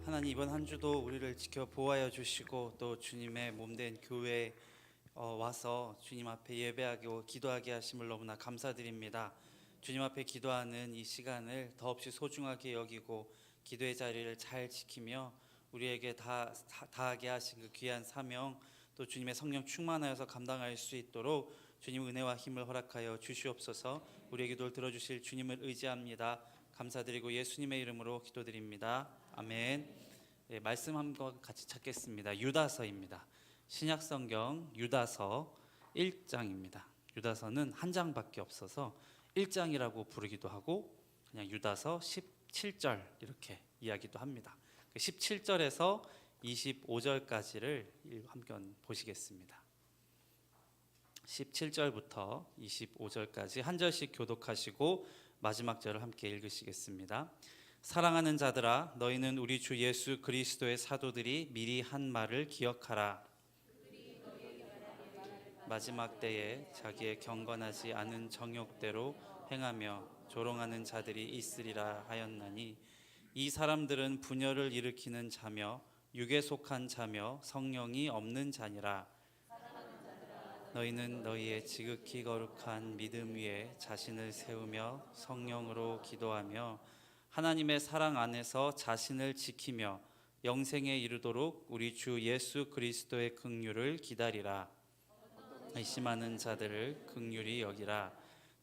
하나님, 이번 한 주도 우리를 지켜 보호하여 주시고 또 주님의 몸된 교회에 와서 주님 앞에 예배하고 기도하게 하심을 너무나 감사드립니다. 주님 앞에 기도하는 이 시간을 더없이 소중하게 여기고 기도의 자리를 잘 지키며 우리에게 다하게 하신 그 귀한 사명, 또 주님의 성령 충만하여서 감당할 수 있도록 주님 은혜와 힘을 허락하여 주시옵소서. 우리의 기도를 들어주실 주님을 의지합니다. 감사드리고 예수님의 이름으로 기도드립니다. 아멘. 네, 말씀 한번 같이 찾겠습니다. 유다서입니다. 신약성경 유다서 1장입니다. 유다서는 한 장밖에 없어서 1장이라고 부르기도 하고 그냥 유다서 17절 이렇게 이야기도 합니다. 17절에서 25절까지를 함께 보시겠습니다. 17절부터 25절까지 한 절씩 교독하시고 마지막 절을 함께 읽으시겠습니다. 사랑하는 자들아, 너희는 우리 주 예수 그리스도의 사도들이 미리 한 말을 기억하라. 마지막 때에 자기의 경건하지 않은 정욕대로 행하며 조롱하는 자들이 있으리라 하였나니, 이 사람들은 분열을 일으키는 자며 육에 속한 자며 성령이 없는 자니라. 너희는 너희의 지극히 거룩한 믿음 위에 자신을 세우며 성령으로 기도하며 하나님의 사랑 안에서 자신을 지키며 영생에 이르도록 우리 주 예수 그리스도의 긍휼을 기다리라. 의심하는 자들을 긍휼히 여기라.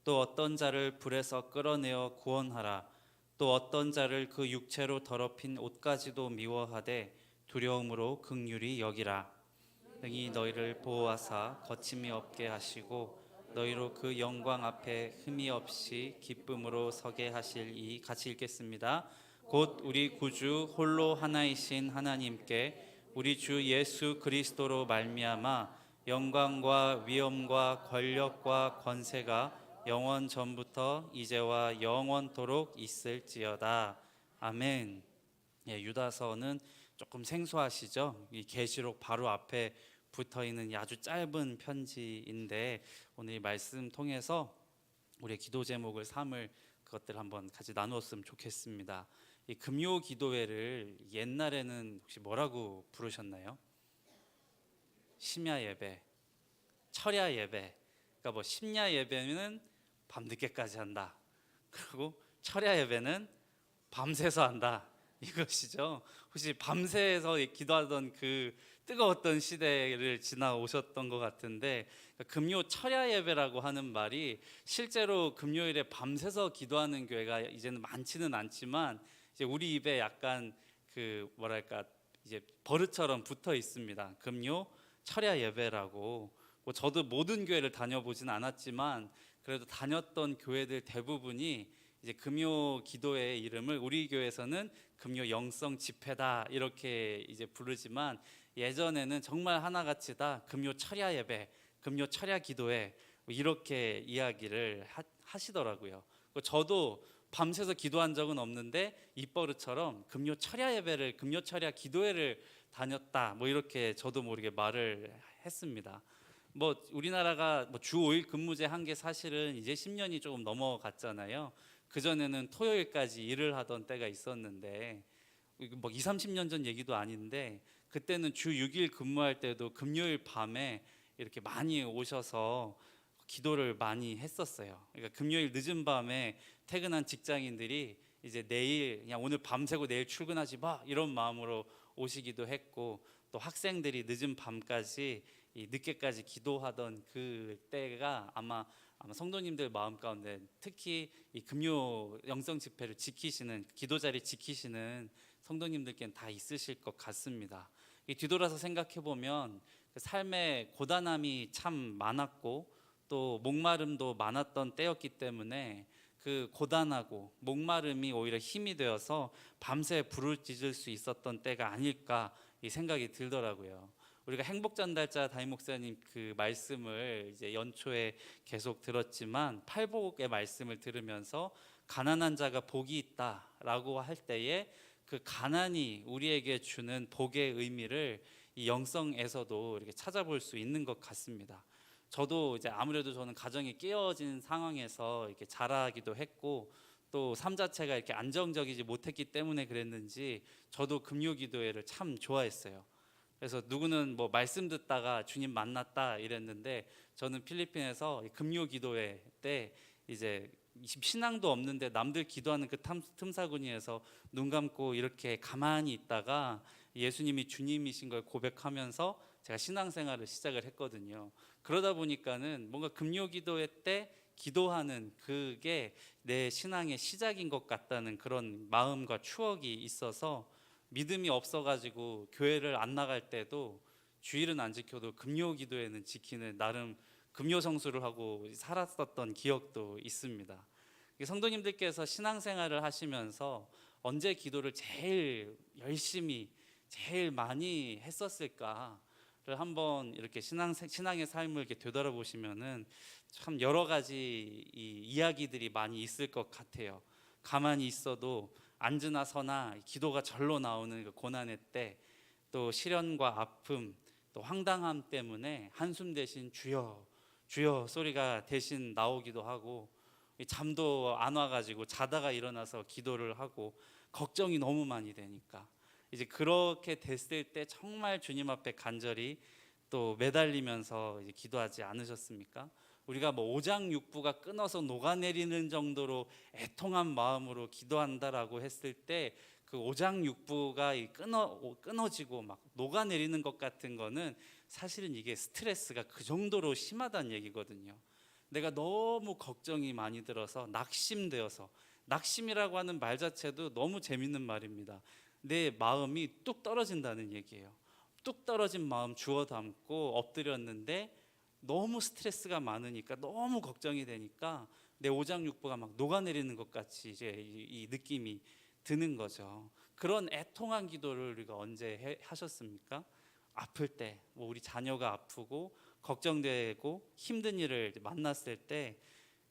또 어떤 자를 불에서 끌어내어 구원하라. 또 어떤 자를 그 육체로 더럽힌 옷까지도 미워하되 두려움으로 긍휼히 여기라. 능히 너희를 보호하사 거침이 없게 하시고 너희로 그 영광 앞에 흠이 없이 기쁨으로 서게 하실 이. 같이 읽겠습니다. 곧 우리 구주 홀로 하나이신 하나님께 우리 주 예수 그리스도로 말미암아 영광과 위엄과 권력과 권세가 영원 전부터 이제와 영원토록 있을지어다. 아멘. 예, 유다서는 조금 생소하시죠? 이 계시록 바로 앞에 붙어 있는 아주 짧은 편지인데, 오늘 이 말씀 통해서 우리의 기도 제목을 삼을 그것들 한번 같이 나누었으면 좋겠습니다. 이 금요 기도회를 옛날에는 혹시 뭐라고 부르셨나요? 심야 예배, 철야 예배. 그러니까 뭐 심야 예배는 밤늦게까지 한다. 그리고 철야 예배는 밤새서 한다. 이것이죠. 혹시 밤새서 기도하던 그 뜨거웠던 시대를 지나오셨던 것 같은데, 금요 철야 예배라고 하는 말이 실제로 금요일에 밤새서 기도하는 교회가 이제는 많지는 않지만 이제 우리 입에 약간 그 뭐랄까 이제 버릇처럼 붙어 있습니다. 금요 철야 예배라고. 뭐 저도 모든 교회를 다녀보진 않았지만 그래도 다녔던 교회들 대부분이 이제 금요 기도의 이름을 우리 교회에서는 금요 영성 집회다 이렇게 이제 부르지만, 예전에는 정말 하나같이 다 금요 철야 예배, 금요 철야 기도회 이렇게 이야기를 하시더라고요. 저도 밤새서 기도한 적은 없는데 입버릇처럼 금요 철야 예배를, 금요 철야 기도회를 다녔다 뭐 이렇게 저도 모르게 말을 했습니다. 뭐 우리나라가 뭐 주 5일 근무제 한 게 사실은 이제 10년이 조금 넘어갔잖아요. 그전에는 토요일까지 일을 하던 때가 있었는데, 뭐 20, 30년 전 얘기도 아닌데 그때는 주 6일 근무할 때도 금요일 밤에 이렇게 많이 오셔서 기도를 많이 했었어요. 그러니까 금요일 늦은 밤에 퇴근한 직장인들이 이제 내일 그냥 오늘 밤새고 내일 출근하지 마 이런 마음으로 오시기도 했고, 또 학생들이 늦은 밤까지 늦게까지 기도하던 그 때가 아마 성도님들 마음 가운데 특히 이 금요 영성 집회를 지키시는, 기도 자리 지키시는 성도님들께는 다 있으실 것 같습니다. 뒤돌아서 생각해 보면 그 삶의 고단함이 참 많았고 또 목마름도 많았던 때였기 때문에 그 고단하고 목마름이 오히려 힘이 되어서 밤새 부르짖을 수 있었던 때가 아닐까 이 생각이 들더라고요. 우리가 행복전달자 담임 목사님 그 말씀을 이제 연초에 계속 들었지만, 팔복의 말씀을 들으면서 가난한 자가 복이 있다라고 할 때에 그 가난이 우리에게 주는 복의 의미를 이 영성에서도 이렇게 찾아볼 수 있는 것 같습니다. 저도 이제 아무래도 저는 가정이 깨어진 상황에서 이렇게 자라기도 했고 또 삶 자체가 이렇게 안정적이지 못했기 때문에 그랬는지 저도 금요기도회를 참 좋아했어요. 그래서 누구는 뭐 말씀 듣다가 주님 만났다 이랬는데 저는 필리핀에서 금요기도회 때 이제 신앙도 없는데 남들 기도하는 그 틈사구니에서 눈 감고 이렇게 가만히 있다가 예수님이 주님이신 걸 고백하면서 제가 신앙생활을 시작을 했거든요. 그러다 보니까는 뭔가 금요기도회 때 기도하는 그게 내 신앙의 시작인 것 같다는 그런 마음과 추억이 있어서 믿음이 없어가지고 교회를 안 나갈 때도 주일은 안 지켜도 금요기도회는 지키는 나름 금요성수를 하고 살았었던 기억도 있습니다. 성도님들께서 신앙생활을 하시면서 언제 기도를 제일 열심히 제일 많이 했었을까를 한번 이렇게 신앙의 삶을 이렇게 되돌아보시면은 참 여러 가지 이야기들이 많이 있을 것 같아요. 가만히 있어도 앉으나 서나 기도가 절로 나오는 그 고난의 때, 또 시련과 아픔, 또 황당함 때문에 한숨 대신 주여 주여 소리가 대신 나오기도 하고, 잠도 안 와가지고 자다가 일어나서 기도를 하고, 걱정이 너무 많이 되니까 이제 그렇게 됐을 때 정말 주님 앞에 간절히 또 매달리면서 이제 기도하지 않으셨습니까? 우리가 뭐 오장육부가 끊어서 녹아내리는 정도로 애통한 마음으로 기도한다라고 했을 때 그 오장육부가 끊어지고 막 녹아내리는 것 같은 거는 사실은 이게 스트레스가 그 정도로 심하다는 얘기거든요. 내가 너무 걱정이 많이 들어서 낙심되어서, 낙심이라고 하는 말 자체도 너무 재밌는 말입니다. 내 마음이 뚝 떨어진다는 얘기예요. 뚝 떨어진 마음 주워 담고 엎드렸는데 너무 스트레스가 많으니까, 너무 걱정이 되니까 내 오장육부가 막 녹아내리는 것 같이 이제 이 느낌이 드는 거죠. 그런 애통한 기도를 우리가 언제 하셨습니까? 아플 때, 뭐 우리 자녀가 아프고 걱정되고 힘든 일을 만났을 때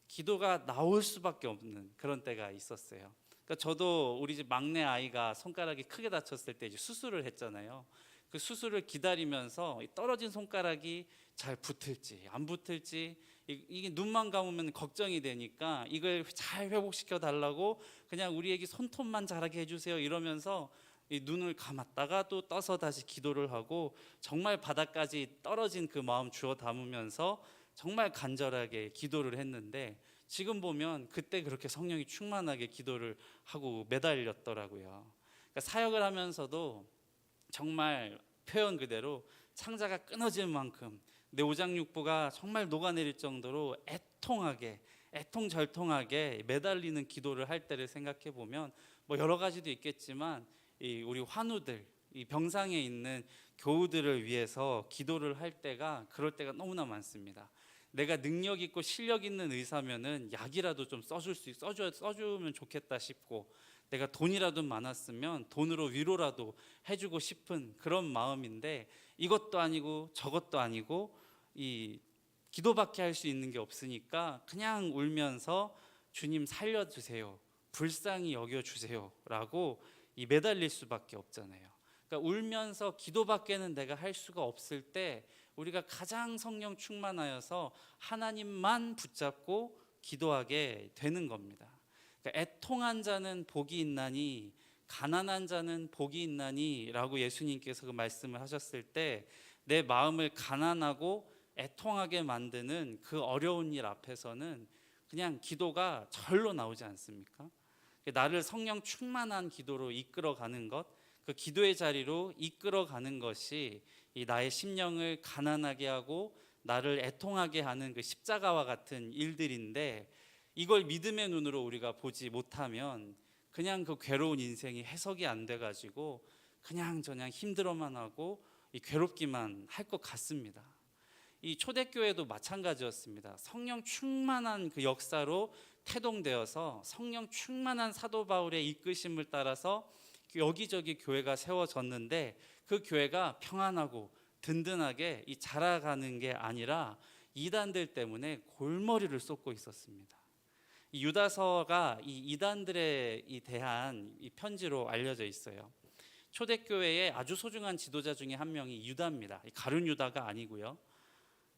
기도가 나올 수밖에 없는 그런 때가 있었어요. 그러니까 저도 우리 집 막내 아이가 손가락이 크게 다쳤을 때 이제 수술을 했잖아요. 그 수술을 기다리면서 떨어진 손가락이 잘 붙을지 안 붙을지, 이게 눈만 감으면 걱정이 되니까 이걸 잘 회복시켜 달라고 그냥 우리 애기 손톱만 자라게 해주세요 이러면서 이 눈을 감았다가 또 떠서 다시 기도를 하고, 정말 바닥까지 떨어진 그 마음 주워 담으면서 정말 간절하게 기도를 했는데, 지금 보면 그때 그렇게 성령이 충만하게 기도를 하고 매달렸더라고요. 그러니까 사역을 하면서도 정말 표현 그대로 창자가 끊어질 만큼 내 오장육부가 정말 녹아내릴 정도로 애통하게 애통절통하게 매달리는 기도를 할 때를 생각해 보면 뭐 여러 가지도 있겠지만 우리 환우들, 이 병상에 있는 교우들을 위해서 기도를 할 때가, 그럴 때가 너무나 많습니다. 내가 능력 있고 실력 있는 의사면은 약이라도 좀 써주면 좋겠다 싶고, 내가 돈이라도 많았으면 돈으로 위로라도 해주고 싶은 그런 마음인데, 이것도 아니고 저것도 아니고 이 기도밖에 할 수 있는 게 없으니까 그냥 울면서 주님 살려주세요, 불쌍히 여겨주세요 라고 이 매달릴 수밖에 없잖아요. 그러니까 울면서 기도밖에는 내가 할 수가 없을 때 우리가 가장 성령 충만하여서 하나님만 붙잡고 기도하게 되는 겁니다. 그러니까 애통한 자는 복이 있나니 가난한 자는 복이 있나니 라고 예수님께서 그 말씀을 하셨을 때, 내 마음을 가난하고 애통하게 만드는 그 어려운 일 앞에서는 그냥 기도가 절로 나오지 않습니까? 나를 성령 충만한 기도로 이끌어가는 것, 그 기도의 자리로 이끌어가는 것이 이 나의 심령을 가난하게 하고 나를 애통하게 하는 그 십자가와 같은 일들인데, 이걸 믿음의 눈으로 우리가 보지 못하면 그냥 그 괴로운 인생이 해석이 안 돼가지고 그냥 저냥 힘들어만 하고 괴롭기만 할 것 같습니다. 이 초대교회도 마찬가지였습니다. 성령 충만한 그 역사로 태동되어서 성령 충만한 사도 바울의 이끄심을 따라서 여기저기 교회가 세워졌는데, 그 교회가 평안하고 든든하게 자라가는 게 아니라 이단들 때문에 골머리를 쏟고 있었습니다. 이 유다서가 이 이단들에 대한 이 편지로 알려져 있어요. 초대교회의 아주 소중한 지도자 중에 한 명이 유다입니다. 가룟 유다가 아니고요.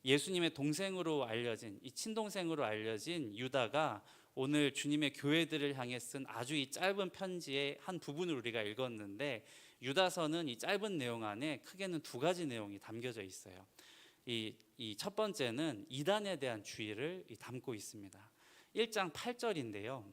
예수님의 동생으로 알려진, 이 친동생으로 알려진 유다가 오늘 주님의 교회들을 향해 쓴 아주 이 짧은 편지의 한 부분을 우리가 읽었는데, 유다서는 이 짧은 내용 안에 크게는 두 가지 내용이 담겨져 있어요. 이 첫 번째는 이단에 대한 주의를 담고 있습니다. 1장 8절인데요.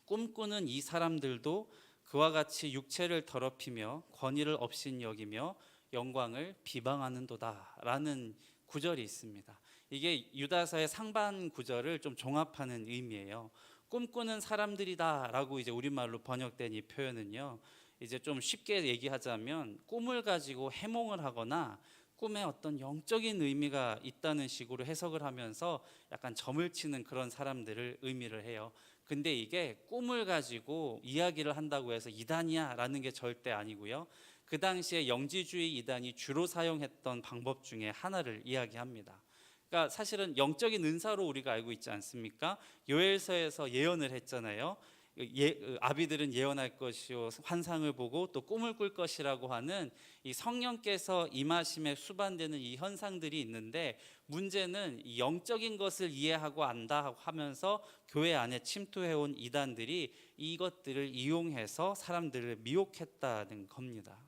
꿈꾸는 이 사람들도 그와 같이 육체를 더럽히며 권위를 없인 여기며 영광을 비방하는도다 라는 구절이 있습니다. 이게 유다서의 상반 구절을 좀 종합하는 의미예요. 꿈꾸는 사람들이다 라고 이제 우리말로 번역된 이 표현은요, 이제 좀 쉽게 얘기하자면 꿈을 가지고 해몽을 하거나 꿈에 어떤 영적인 의미가 있다는 식으로 해석을 하면서 약간 점을 치는 그런 사람들을 의미를 해요. 근데 이게 꿈을 가지고 이야기를 한다고 해서 이단이야 라는 게 절대 아니고요. 그 당시에 영지주의 이단이 주로 사용했던 방법 중에 하나를 이야기합니다. 그러니까 사실은 영적인 은사로 우리가 알고 있지 않습니까? 요엘서에서 예언을 했잖아요. 아비들은 예언할 것이요 환상을 보고 또 꿈을 꿀 것이라고 하는 이 성령께서 임하심에 수반되는 이 현상들이 있는데, 문제는 이 영적인 것을 이해하고 안다 하면서 교회 안에 침투해온 이단들이 이것들을 이용해서 사람들을 미혹했다는 겁니다.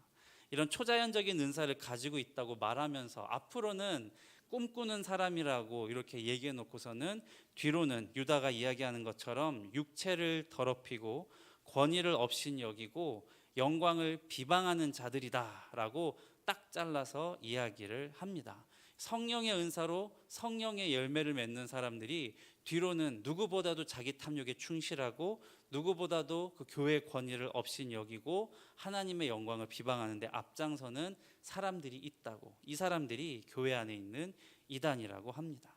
이런 초자연적인 은사를 가지고 있다고 말하면서 앞으로는 꿈꾸는 사람이라고 이렇게 얘기해 놓고서는 뒤로는 유다가 이야기하는 것처럼 육체를 더럽히고 권위를 없인 여기고 영광을 비방하는 자들이다 라고 딱 잘라서 이야기를 합니다. 성령의 은사로 성령의 열매를 맺는 사람들이 뒤로는 누구보다도 자기 탐욕에 충실하고 누구보다도 그 교회의 권위를 없인 여기고 하나님의 영광을 비방하는데 앞장서는 사람들이 있다고, 이 사람들이 교회 안에 있는 이단이라고 합니다.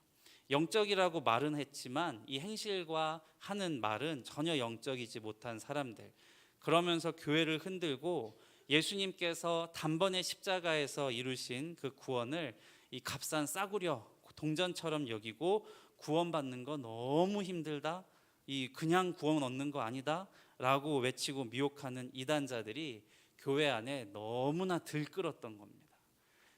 영적이라고 말은 했지만 이 행실과 하는 말은 전혀 영적이지 못한 사람들, 그러면서 교회를 흔들고 예수님께서 단번에 십자가에서 이루신 그 구원을 이 값싼 싸구려 동전처럼 여기고 구원받는 거 너무 힘들다, 이 그냥 구원 얻는 거 아니다 라고 외치고 미혹하는 이단자들이 교회 안에 너무나 들끓었던 겁니다.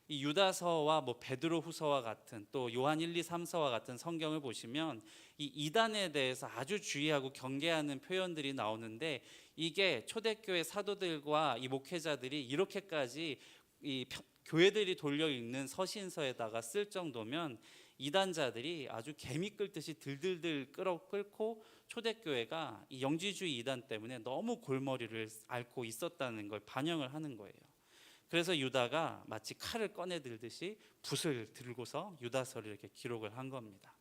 이 유다서와 베드로 후서와 같은 또 요한 1, 2, 3서와 같은 성경을 보시면 이 이단에 대해서 아주 주의하고 경계하는 표현들이 나오는데, 이게 초대교회 사도들과 이 목회자들이 이렇게까지 이 교회들이 돌려 읽는 서신서에다가 쓸 정도면 이단자들이 아주 개미 끌듯이 들들들 끓고 초대교회가 이 영지주의 이단 때문에 너무 골머리를 앓고 있었다는 걸 반영을 하는 거예요. 그래서 유다가 마치 칼을 꺼내 들듯이 붓을 들고서 유다서를 이렇게 기록을 한 겁니다.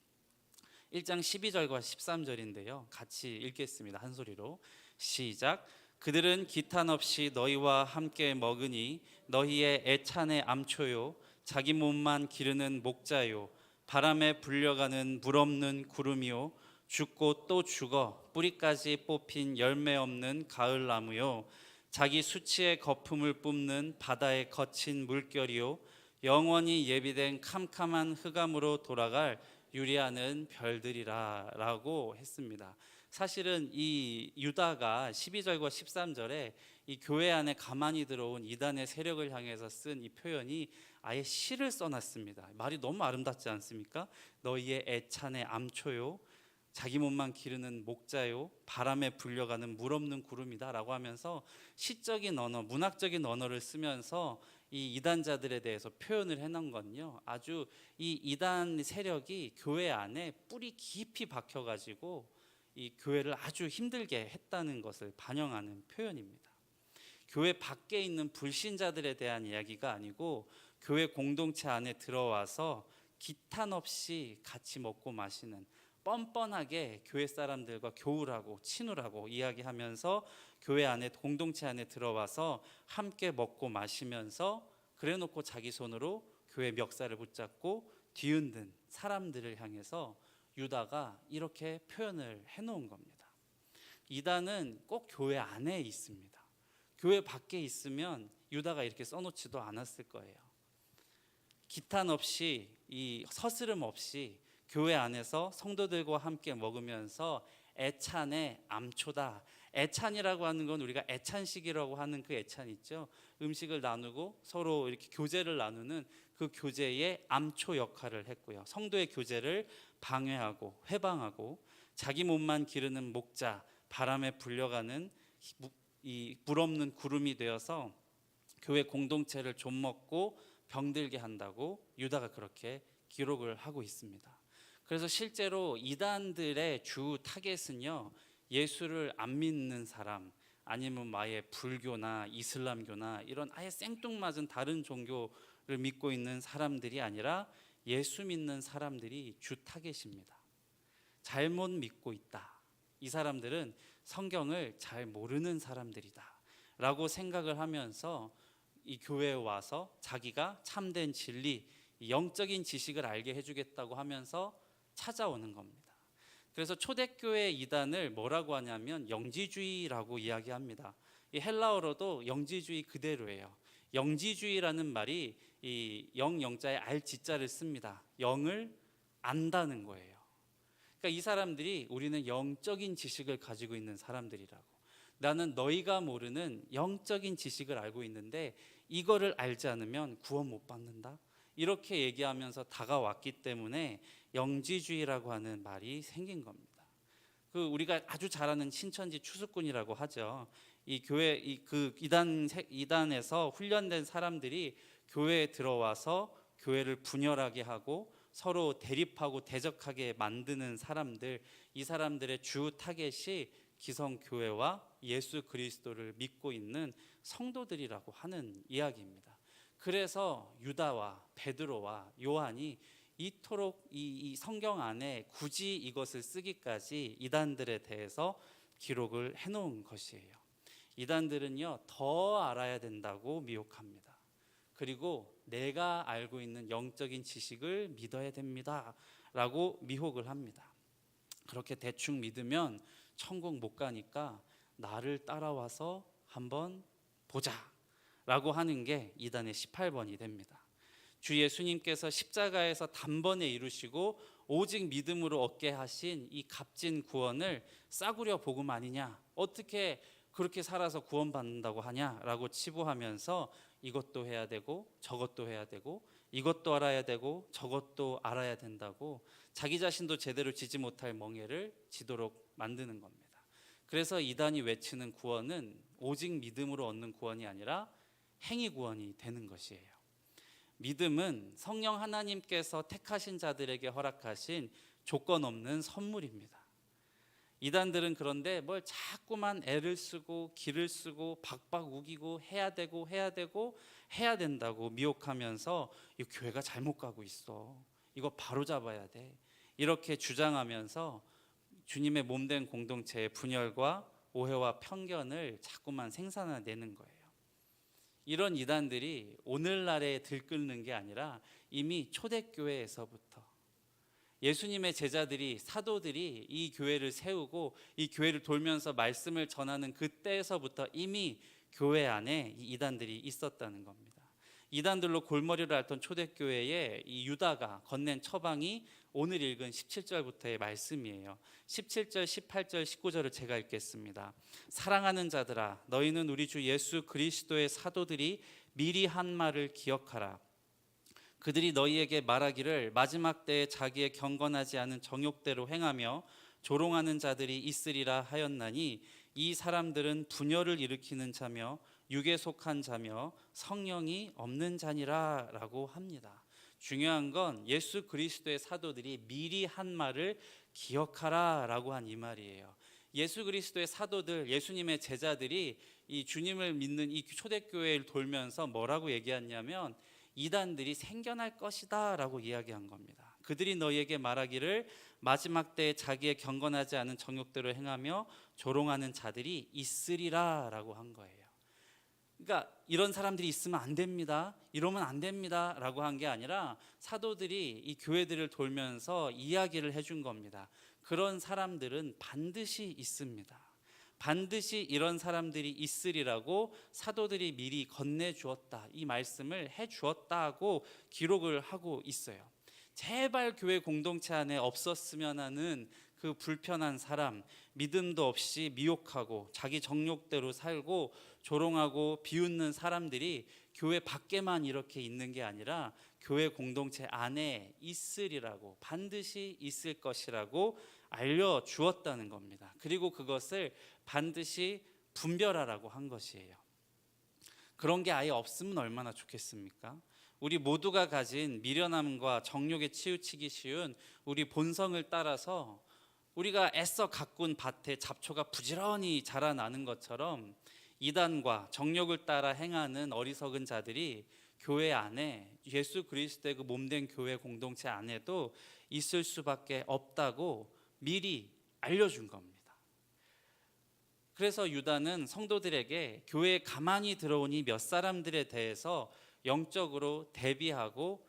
1장 12절과 13절인데요. 같이 읽겠습니다. 한 소리로 시작. 그들은 기탄 없이 너희와 함께 먹으니 너희의 애찬의 암초요 자기 몸만 기르는 목자요 바람에 불려가는 물 없는 구름이요 죽고 또 죽어 뿌리까지 뽑힌 열매 없는 가을나무요 자기 수치의 거품을 뿜는 바다의 거친 물결이요 영원히 예비된 캄캄한 흑암으로 돌아갈 유리하는 별들이라 라고 했습니다. 사실은 이 유다가 12절과 13절에 이 교회 안에 가만히 들어온 이단의 세력을 향해서 쓴 이 표현이 아예 시를 써놨습니다. 말이 너무 아름답지 않습니까? 너희의 애찬의 암초요 자기 몸만 기르는 목자요 바람에 불려가는 물 없는 구름이다 라고 하면서 시적인 언어, 문학적인 언어를 쓰면서 이 이단자들에 대해서 표현을 해놓은 건요, 아주 이 이단 세력이 교회 안에 뿌리 깊이 박혀가지고 이 교회를 아주 힘들게 했다는 것을 반영하는 표현입니다. 교회 밖에 있는 불신자들에 대한 이야기가 아니고 교회 공동체 안에 들어와서 기탄 없이 같이 먹고 마시는, 뻔뻔하게 교회 사람들과 교우라고 친우라고 이야기하면서 교회 안에 공동체 안에 들어와서 함께 먹고 마시면서 그래놓고 자기 손으로 교회 멱살을 붙잡고 뒤흔든 사람들을 향해서 유다가 이렇게 표현을 해놓은 겁니다. 이단은 꼭 교회 안에 있습니다. 교회 밖에 있으면 유다가 이렇게 써놓지도 않았을 거예요. 기탄 없이 이 서스름 없이 교회 안에서 성도들과 함께 먹으면서 애찬의 암초다. 애찬이라고 하는 건 우리가 애찬식이라고 하는 그 애찬 있죠. 음식을 나누고 서로 이렇게 교제를 나누는 그 교제의 암초 역할을 했고요. 성도의 교제를 방해하고 회방하고 자기 몸만 기르는 목자, 바람에 불려가는 이 물 없는 구름이 되어서 교회 공동체를 좀먹고 병들게 한다고 유다가 그렇게 기록을 하고 있습니다. 그래서 실제로 이단들의 주 타겟은요, 예수를 안 믿는 사람, 아니면 아예 불교나 이슬람교나 이런 아예 생뚱맞은 다른 종교를 믿고 있는 사람들이 아니라 예수 믿는 사람들이 주 타겟입니다. 잘못 믿고 있다. 이 사람들은 성경을 잘 모르는 사람들이다 라고 생각을 하면서 이 교회에 와서 자기가 참된 진리, 영적인 지식을 알게 해주겠다고 하면서 찾아오는 겁니다. 그래서 초대교회 이단을 뭐라고 하냐면 영지주의라고 이야기합니다. 이 헬라어로도 영지주의 그대로예요. 영지주의라는 말이 이 영자에 알지자를 씁니다. 영을 안다는 거예요. 그러니까 이 사람들이 우리는 영적인 지식을 가지고 있는 사람들이라고, 나는 너희가 모르는 영적인 지식을 알고 있는데 이거를 알지 않으면 구원 못 받는다, 이렇게 얘기하면서 다가왔기 때문에 영지주의라고 하는 말이 생긴 겁니다. 그 우리가 아주 잘 아는 신천지 추수꾼이라고 하죠. 이 교회 그 이단에서 훈련된 사람들이 교회에 들어와서 교회를 분열하게 하고 서로 대립하고 대적하게 만드는 사람들, 이 사람들의 주 타겟이 기성교회와 예수 그리스도를 믿고 있는 성도들이라고 하는 이야기입니다. 그래서 유다와 베드로와 요한이 이토록 이 성경 안에 굳이 이것을 쓰기까지 이단들에 대해서 기록을 해놓은 것이에요. 이단들은요, 더 알아야 된다고 미혹합니다. 그리고 내가 알고 있는 영적인 지식을 믿어야 됩니다 라고 미혹을 합니다. 그렇게 대충 믿으면 천국 못 가니까 나를 따라와서 한번 보자 라고 하는 게 이단의 18번이 됩니다. 주 예수님께서 십자가에서 단번에 이루시고 오직 믿음으로 얻게 하신 이 값진 구원을 싸구려 복음 아니냐, 어떻게 그렇게 살아서 구원받는다고 하냐라고 치부하면서 이것도 해야 되고 저것도 해야 되고 이것도 알아야 되고 저것도 알아야 된다고 자기 자신도 제대로 지지 못할 멍에를 지도록 만드는 겁니다. 그래서 이단이 외치는 구원은 오직 믿음으로 얻는 구원이 아니라 행위 구원이 되는 것이에요. 믿음은 성령 하나님께서 택하신 자들에게 허락하신 조건 없는 선물입니다. 이단들은 그런데 뭘 자꾸만 애를 쓰고 기를 쓰고 박박 우기고 해야 된다고 미혹하면서 이 교회가 잘못 가고 있어, 이거 바로 잡아야 돼, 이렇게 주장하면서 주님의 몸된 공동체의 분열과 오해와 편견을 자꾸만 생산해내는 거예요. 이런 이단들이 오늘날에 들끓는 게 아니라 이미 초대교회에서부터 예수님의 제자들이, 사도들이 이 교회를 세우고 이 교회를 돌면서 말씀을 전하는 그때에서부터 이미 교회 안에 이 이단들이 있었다는 겁니다. 이단들로 골머리를 앓던 초대교회에 이 유다가 건넨 처방이 오늘 읽은 17절부터의 말씀이에요. 17절, 18절, 19절을 제가 읽겠습니다. 사랑하는 자들아, 너희는 우리 주 예수 그리스도의 사도들이 미리 한 말을 기억하라. 그들이 너희에게 말하기를 마지막 때에 자기의 경건하지 않은 정욕대로 행하며 조롱하는 자들이 있으리라 하였나니 이 사람들은 분열을 일으키는 자며 육에 속한 자며 성령이 없는 자니라 라고 합니다. 중요한 건 예수 그리스도의 사도들이 미리 한 말을 기억하라 라고 한 이 말이에요. 예수 그리스도의 사도들, 예수님의 제자들이 이 주님을 믿는 이 초대교회를 돌면서 뭐라고 얘기했냐면 이단들이 생겨날 것이다 라고 이야기한 겁니다. 그들이 너희에게 말하기를 마지막 때에 자기의 경건하지 않은 정욕대로 행하며 조롱하는 자들이 있으리라 라고 한 거예요. 그러니까 이런 사람들이 있으면 안 됩니다, 이러면 안 됩니다 라고 한 게 아니라 사도들이 이 교회들을 돌면서 이야기를 해준 겁니다. 그런 사람들은 반드시 있습니다. 반드시 이런 사람들이 있으리라고 사도들이 미리 건네주었다, 이 말씀을 해주었다고 기록을 하고 있어요. 제발 교회 공동체 안에 없었으면 하는 그 불편한 사람, 믿음도 없이 미혹하고 자기 정욕대로 살고 조롱하고 비웃는 사람들이 교회 밖에만 이렇게 있는 게 아니라 교회 공동체 안에 있으리라고, 반드시 있을 것이라고 알려주었다는 겁니다. 그리고 그것을 반드시 분별하라고 한 것이에요. 그런 게 아예 없으면 얼마나 좋겠습니까? 우리 모두가 가진 미련함과 정욕에 치우치기 쉬운 우리 본성을 따라서 우리가 애써 가꾼 밭에 잡초가 부지런히 자라나는 것처럼 이단과 정욕을 따라 행하는 어리석은 자들이 교회 안에, 예수 그리스도의 그 몸된 교회 공동체 안에도 있을 수밖에 없다고 미리 알려준 겁니다. 그래서 유다는 성도들에게 교회에 가만히 들어오니 몇 사람들에 대해서 영적으로 대비하라고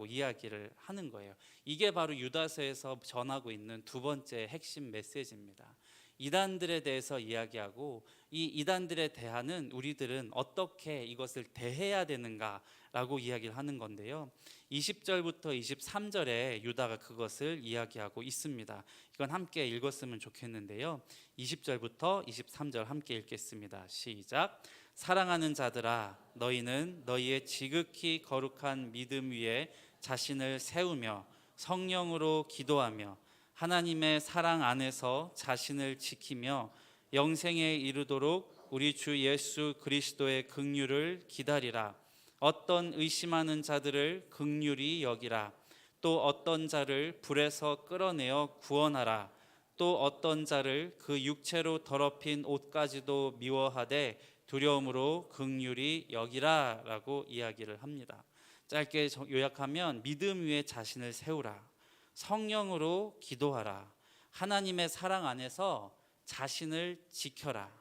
이야기를 하는 거예요. 이게 바로 유다서에서 전하고 있는 두 번째 핵심 메시지입니다. 이단들에 대해서 이야기하고 이 이단들에 대하는 우리들은 어떻게 이것을 대해야 되는가라고 이야기를 하는 건데요. 20절부터 23절에 유다가 그것을 이야기하고 있습니다. 이건 함께 읽었으면 좋겠는데요. 20절부터 23절 함께 읽겠습니다. 시작. 사랑하는 자들아, 너희는 너희의 지극히 거룩한 믿음 위에 자신을 세우며 성령으로 기도하며 하나님의 사랑 안에서 자신을 지키며 영생에 이르도록 우리 주 예수 그리스도의 긍휼을 기다리라. 어떤 의심하는 자들을 긍휼히 여기라. 또 어떤 자를 불에서 끌어내어 구원하라. 또 어떤 자를 그 육체로 더럽힌 옷까지도 미워하되 두려움으로 긍휼히 여기라 라고 이야기를 합니다. 짧게 요약하면 믿음 위에 자신을 세우라. 성령으로 기도하라. 하나님의 사랑 안에서 자신을 지켜라.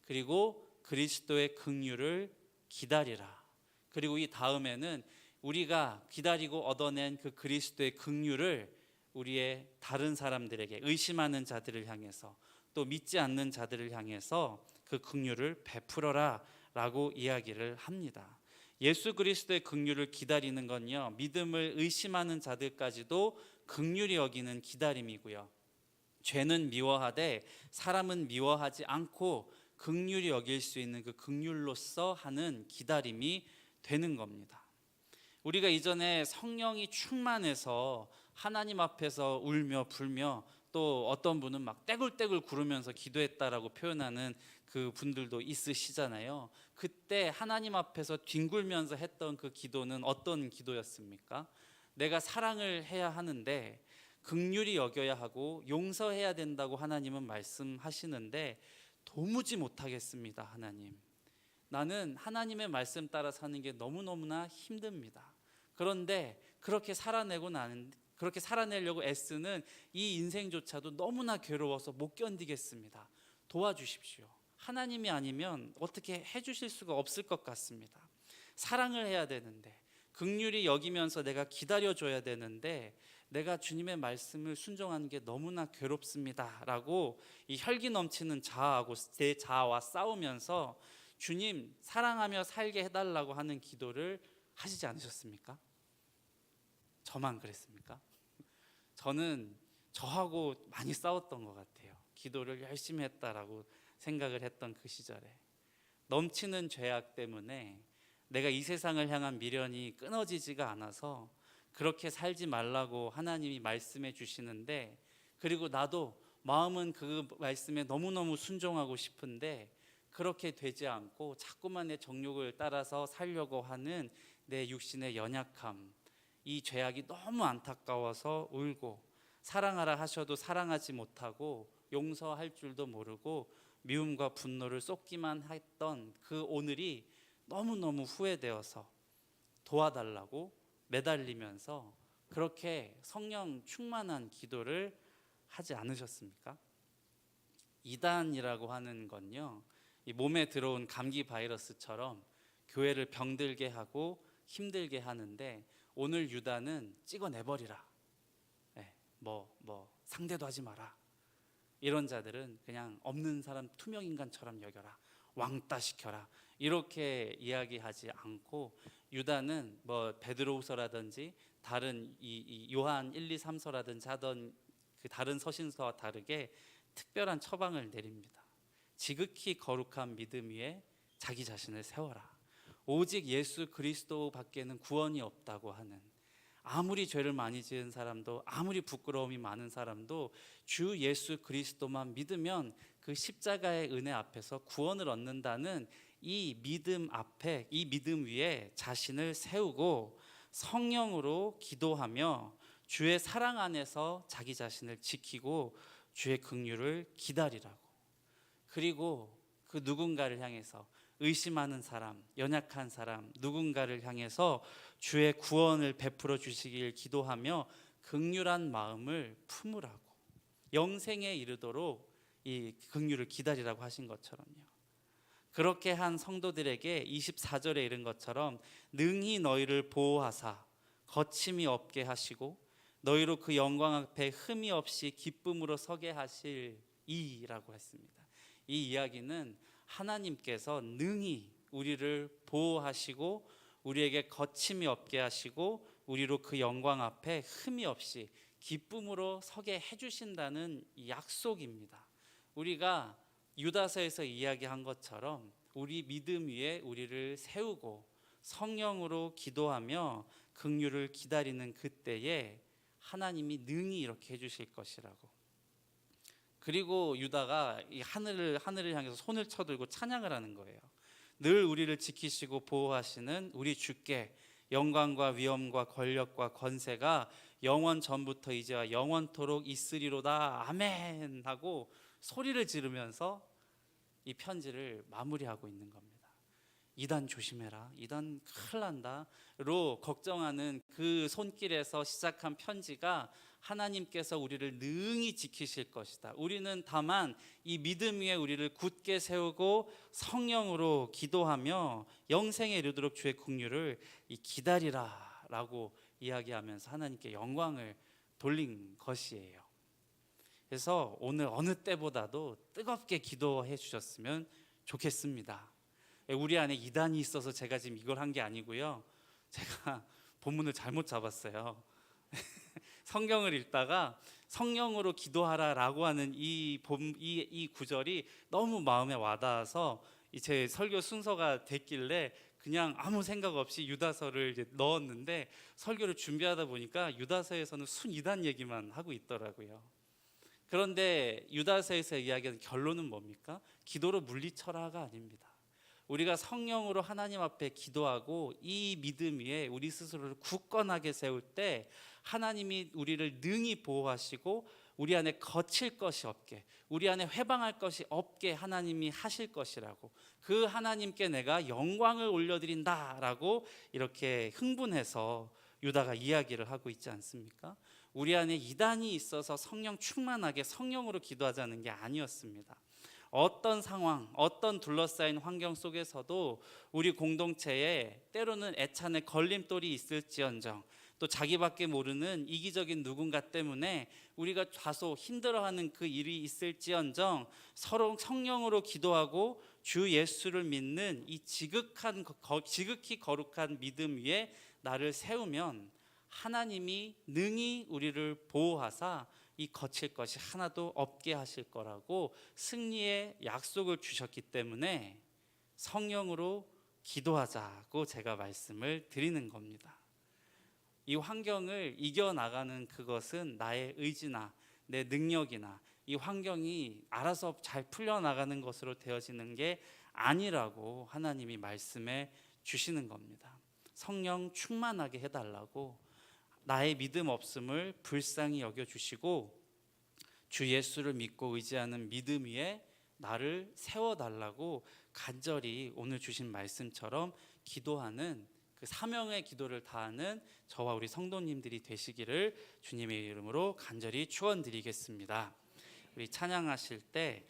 그리고 그리스도의 긍휼을 기다리라. 그리고 이 다음에는 우리가 기다리고 얻어낸 그 그리스도의 긍휼을 우리의 다른 사람들에게, 의심하는 자들을 향해서, 또 믿지 않는 자들을 향해서 그 긍휼을 베풀어라 라고 이야기를 합니다. 예수 그리스도의 긍휼을 기다리는 건요, 믿음을 의심하는 자들까지도 긍휼히 여기는 기다림이고요, 죄는 미워하되 사람은 미워하지 않고 긍휼히 여길 수 있는 그 긍휼로서 하는 기다림이 되는 겁니다. 우리가 이전에 성령이 충만해서 하나님 앞에서 울며 불며, 또 어떤 분은 막 떼굴떼굴 구르면서 기도했다라고 표현하는 그 분들도 있으시잖아요. 그때 하나님 앞에서 뒹굴면서 했던 그 기도는 어떤 기도였습니까? 내가 사랑을 해야 하는데 긍휼히 여겨야 하고 용서해야 된다고 하나님은 말씀하시는데 도무지 못하겠습니다. 하나님, 나는 하나님의 말씀 따라 사는 게 너무너무나 힘듭니다. 그런데 그렇게 살아내려고 애쓰는 이 인생조차도 너무나 괴로워서 못 견디겠습니다. 도와주십시오. 하나님이 아니면 어떻게 해주실 수가 없을 것 같습니다. 사랑을 해야 되는데, 긍휼히 여기면서 내가 기다려줘야 되는데 내가 주님의 말씀을 순종하는 게 너무나 괴롭습니다 라고 이 혈기 넘치는 자아하고 내 자아와 싸우면서 주님 사랑하며 살게 해달라고 하는 기도를 하시지 않으셨습니까? 저만 그랬습니까? 저는 저하고 많이 싸웠던 것 같아요. 기도를 열심히 했다라고 생각을 했던 그 시절에 넘치는 죄악 때문에 내가 이 세상을 향한 미련이 끊어지지가 않아서 그렇게 살지 말라고 하나님이 말씀해 주시는데, 그리고 나도 마음은 그 말씀에 너무너무 순종하고 싶은데 그렇게 되지 않고 자꾸만 내 정욕을 따라서 살려고 하는 내 육신의 연약함, 이 죄악이 너무 안타까워서 울고, 사랑하라 하셔도 사랑하지 못하고 용서할 줄도 모르고 미움과 분노를 쏟기만 했던 그 오늘이 너무너무 후회되어서 도와달라고 매달리면서 그렇게 성령 충만한 기도를 하지 않으셨습니까? 이단이라고 하는 건요, 이 몸에 들어온 감기 바이러스처럼 교회를 병들게 하고 힘들게 하는데, 오늘 유다는 찍어내버리라. 상대도 하지 마라. 이런 자들은 그냥 없는 사람 투명인간처럼 여겨라. 왕따 시켜라. 이렇게 이야기하지 않고, 유다는 베드로후서라든지 다른 이 요한 1, 2, 3서라든지 하던 그 다른 서신서와 다르게 특별한 처방을 내립니다. 지극히 거룩한 믿음 위에 자기 자신을 세워라. 오직 예수 그리스도 밖에는 구원이 없다고 하는, 아무리 죄를 많이 지은 사람도, 아무리 부끄러움이 많은 사람도 주 예수 그리스도만 믿으면 그 십자가의 은혜 앞에서 구원을 얻는다는 이 믿음 앞에, 이 믿음 위에 자신을 세우고 성령으로 기도하며 주의 사랑 안에서 자기 자신을 지키고 주의 긍휼을 기다리라고. 그리고 그 누군가를 향해서, 의심하는 사람, 연약한 사람, 누군가를 향해서 주의 구원을 베풀어 주시길 기도하며 긍휼한 마음을 품으라고. 영생에 이르도록 이 긍휼을 기다리라고 하신 것처럼요. 그렇게 한 성도들에게 24절에 이른 것처럼 능히 너희를 보호하사 거침이 없게 하시고 너희로 그 영광 앞에 흠이 없이 기쁨으로 서게 하실 이라고 했습니다. 이 이야기는 하나님께서 능히 우리를 보호하시고 우리에게 거침이 없게 하시고 우리로 그 영광 앞에 흠이 없이 기쁨으로 서게 해주신다는 약속입니다. 우리가 유다서에서 이야기한 것처럼 우리 믿음 위에 우리를 세우고 성령으로 기도하며 긍휼을 기다리는 그때에 하나님이 능히 이렇게 해주실 것이라고. 그리고 유다가 이 하늘을 향해서 손을 쳐들고 찬양을 하는 거예요. 늘 우리를 지키시고 보호하시는 우리 주께 영광과 위엄과 권력과 권세가 영원 전부터 이제와 영원토록 있으리로다 아멘 하고 소리를 지르면서 이 편지를 마무리하고 있는 겁니다. 이단 조심해라, 이단 큰일 난다로 걱정하는 그 손길에서 시작한 편지가 하나님께서 우리를 능히 지키실 것이다. 우리는 다만 이 믿음 위에 우리를 굳게 세우고 성령으로 기도하며 영생에 이르도록 주의 긍휼을 기다리라 라고 이야기하면서 하나님께 영광을 돌린 것이에요. 그래서 오늘 어느 때보다도 뜨겁게 기도해 주셨으면 좋겠습니다. 우리 안에 이단이 있어서 제가 지금 이걸 한 게 아니고요. 제가 본문을 잘못 잡았어요. 성경을 읽다가 성령으로 기도하라라고 하는 이 구절이 너무 마음에 와닿아서 제 설교 순서가 됐길래 그냥 아무 생각 없이 유다서를 이제 넣었는데 설교를 준비하다 보니까 유다서에서는 순이단 얘기만 하고 있더라고요. 그런데 유다서에서 이야기하는 결론은 뭡니까? 기도로 물리쳐라가 아닙니다. 우리가 성령으로 하나님 앞에 기도하고 이 믿음 위에 우리 스스로를 굳건하게 세울 때 하나님이 우리를 능히 보호하시고 우리 안에 거칠 것이 없게, 우리 안에 회방할 것이 없게 하나님이 하실 것이라고, 그 하나님께 내가 영광을 올려드린다라고 이렇게 흥분해서 유다가 이야기를 하고 있지 않습니까? 우리 안에 이단이 있어서 성령 충만하게 성령으로 기도하자는 게 아니었습니다. 어떤 상황, 어떤 둘러싸인 환경 속에서도 우리 공동체에 때로는 애찬의 걸림돌이 있을지언정, 또 자기밖에 모르는 이기적인 누군가 때문에 우리가 다소 힘들어하는 그 일이 있을지언정 서로 성령으로 기도하고 주 예수를 믿는 이 지극히 거룩한 믿음 위에 나를 세우면 하나님이 능히 우리를 보호하사 이 거칠 것이 하나도 없게 하실 거라고 승리의 약속을 주셨기 때문에 성령으로 기도하자고 제가 말씀을 드리는 겁니다. 이 환경을 이겨나가는 그것은 나의 의지나 내 능력이나 이 환경이 알아서 잘 풀려나가는 것으로 되어지는 게 아니라고 하나님이 말씀해 주시는 겁니다. 성령 충만하게 해달라고, 나의 믿음 없음을 불쌍히 여겨주시고 주 예수를 믿고 의지하는 믿음 위에 나를 세워달라고 간절히 오늘 주신 말씀처럼 기도하는 그 사명의 기도를 다하는 저와 우리 성도님들이 되시기를 주님의 이름으로 간절히 축원드리겠습니다. 우리 찬양하실 때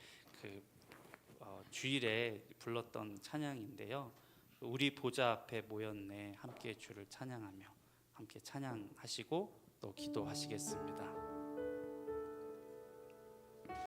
주일에 불렀던 찬양인데요. 우리 보좌 앞에 모였네 함께 주를 찬양하며 함께 찬양하시고 또 기도하시겠습니다.